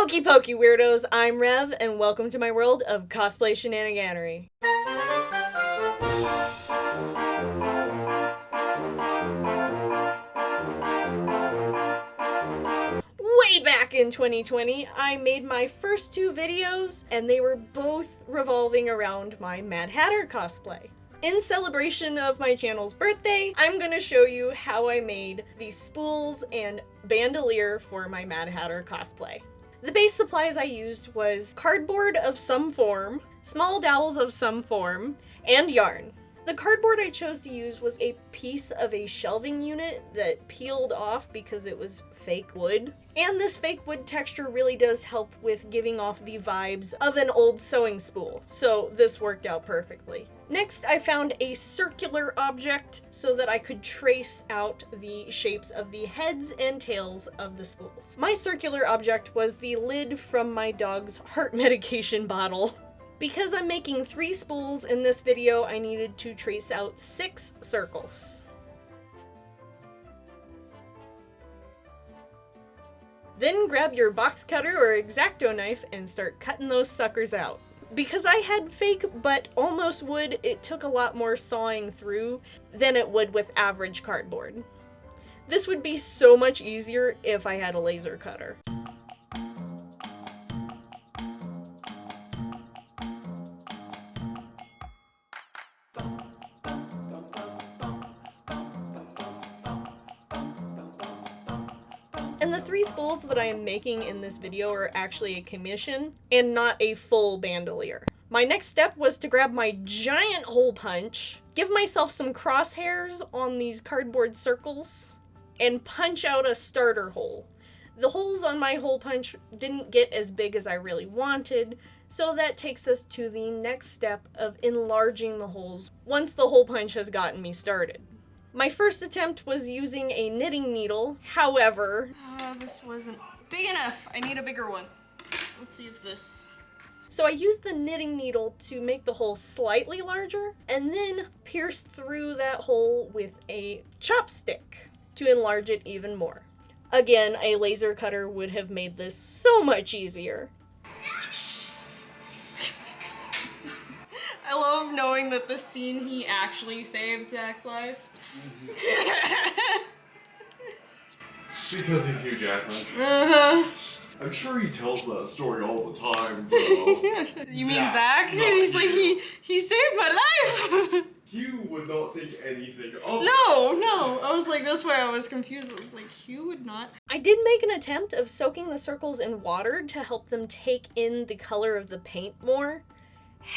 Okie pokey weirdos, I'm Rev, and welcome to my world of cosplay shenaniganery. Way back in 2020, I made my first two videos, and they were both revolving around my Mad Hatter cosplay. In celebration of my channel's birthday, I'm gonna show you how I made the Spools and Bandoleer for my Mad Hatter cosplay. The base supplies I used was cardboard of some form, small dowels of some form, and yarn. The cardboard I chose to use was a piece of a shelving unit that peeled off because it was fake wood. And this fake wood texture really does help with giving off the vibes of an old sewing spool, so this worked out perfectly. Next, I found a circular object so that I could trace out the shapes of the heads and tails of the spools. My circular object was the lid from my dog's heart medication bottle. Because I'm making 3 spools in this video, I needed to trace out 6 circles. Then grab your box cutter or X-Acto knife and start cutting those suckers out. Because I had fake but almost wood, it took a lot more sawing through than it would with average cardboard. This would be so much easier if I had a laser cutter. And the 3 spools that I am making in this video are actually a commission and not a full bandolier. My next step was to grab my giant hole punch, give myself some crosshairs on these cardboard circles, and punch out a starter hole. The holes on my hole punch didn't get as big as I really wanted, so that takes us to the next step of enlarging the holes once the hole punch has gotten me started. My first attempt was using a knitting needle, however... this wasn't big enough. I need a bigger one. Let's see if this... So I used the knitting needle to make the hole slightly larger, and then pierced through that hole with a chopstick to enlarge it even more. Again, a laser cutter would have made this so much easier. I love knowing that the scene he actually saved Zach's life. Because he's Hugh Jackman. I'm sure he tells that story all the time, though. You mean Zach? He's like, he saved my life! Hugh would not think anything of No, I was like, that's why I was confused. I was like, Hugh would not. I did make an attempt of soaking the circles in water to help them take in the color of the paint more.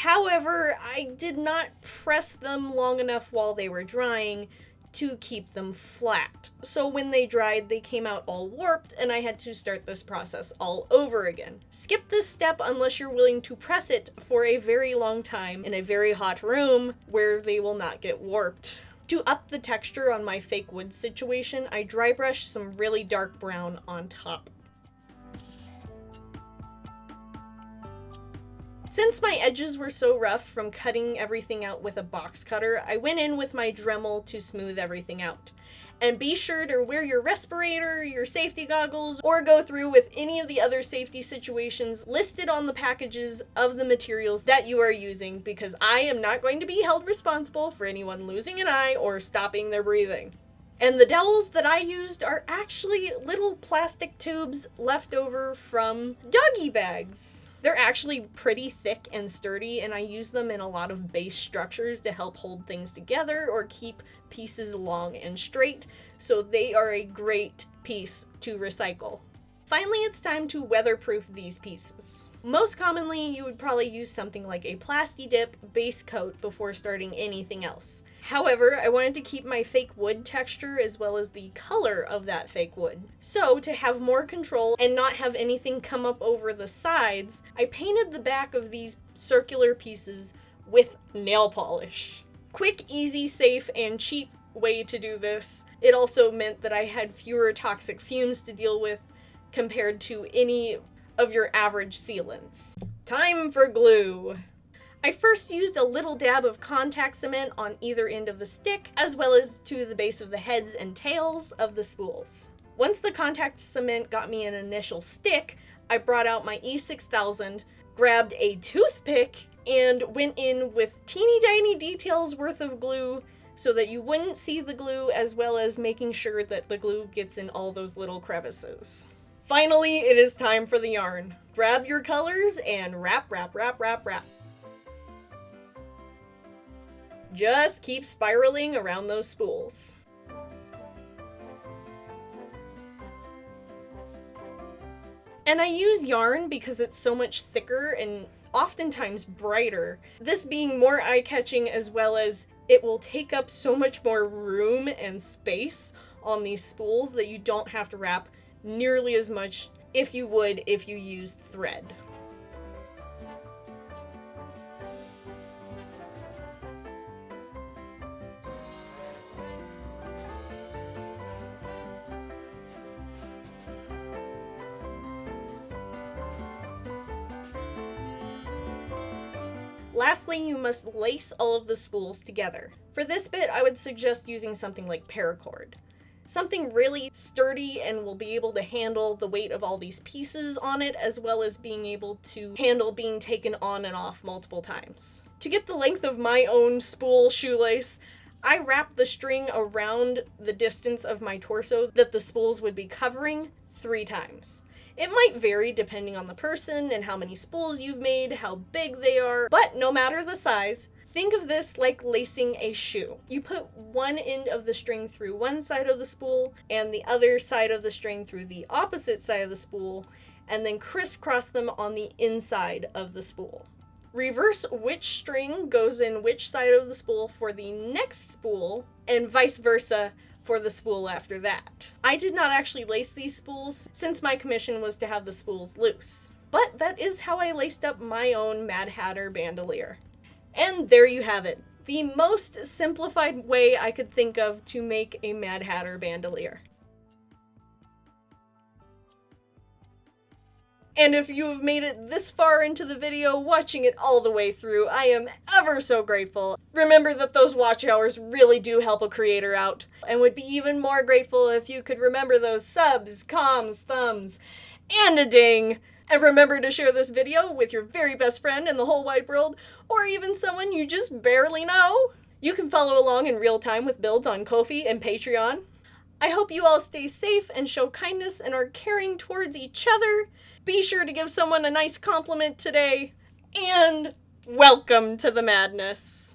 However, I did not press them long enough while they were drying to keep them flat. So when they dried, they came out all warped, and I had to start this process all over again. Skip this step unless you're willing to press it for a very long time in a very hot room where they will not get warped. To up the texture on my fake wood situation, I dry brushed some really dark brown on top. Since my edges were so rough from cutting everything out with a box cutter, I went in with my Dremel to smooth everything out. And be sure to wear your respirator, your safety goggles, or go through with any of the other safety situations listed on the packages of the materials that you are using, because I am not going to be held responsible for anyone losing an eye or stopping their breathing. And the dowels that I used are actually little plastic tubes left over from doggy bags. They're actually pretty thick and sturdy, and I use them in a lot of base structures to help hold things together or keep pieces long and straight, so they are a great piece to recycle. Finally, it's time to weatherproof these pieces. Most commonly, you would probably use something like a Plasti-Dip base coat before starting anything else. However, I wanted to keep my fake wood texture as well as the color of that fake wood. So, to have more control and not have anything come up over the sides, I painted the back of these circular pieces with nail polish. Quick, easy, safe, and cheap way to do this. It also meant that I had fewer toxic fumes to deal with compared to any of your average sealants. Time for glue. I first used a little dab of contact cement on either end of the stick, as well as to the base of the heads and tails of the spools. Once the contact cement got me an initial stick, I brought out my E6000, grabbed a toothpick, and went in with teeny tiny details worth of glue so that you wouldn't see the glue, as well as making sure that the glue gets in all those little crevices. Finally, it is time for the yarn. Grab your colors and wrap, wrap, wrap, wrap, wrap. Just keep spiraling around those spools. And I use yarn because it's so much thicker and oftentimes brighter. This being more eye-catching, as well as it will take up so much more room and space on these spools that you don't have to wrap nearly as much if you would if you used thread. Lastly, you must lace all of the spools together. For this bit, I would suggest using something like paracord. Something really sturdy and will be able to handle the weight of all these pieces on it, as well as being able to handle being taken on and off multiple times. To get the length of my own spool shoelace, I wrapped the string around the distance of my torso that the spools would be covering 3 times. It might vary depending on the person and how many spools you've made, how big they are, but no matter the size, think of this like lacing a shoe. You put one end of the string through one side of the spool and the other side of the string through the opposite side of the spool, and then crisscross them on the inside of the spool. Reverse which string goes in which side of the spool for the next spool, and vice versa for the spool after that. I did not actually lace these spools since my commission was to have the spools loose, but that is how I laced up my own Mad Hatter bandolier. And there you have it, the most simplified way I could think of to make a Mad Hatter bandolier. And if you have made it this far into the video, watching it all the way through, I am ever so grateful. Remember that those watch hours really do help a creator out, and would be even more grateful if you could remember those subs, comms, thumbs, and a ding. And remember to share this video with your very best friend in the whole wide world, or even someone you just barely know. You can follow along in real time with builds on Ko-fi and Patreon. I hope you all stay safe and show kindness and are caring towards each other. Be sure to give someone a nice compliment today, and welcome to the madness.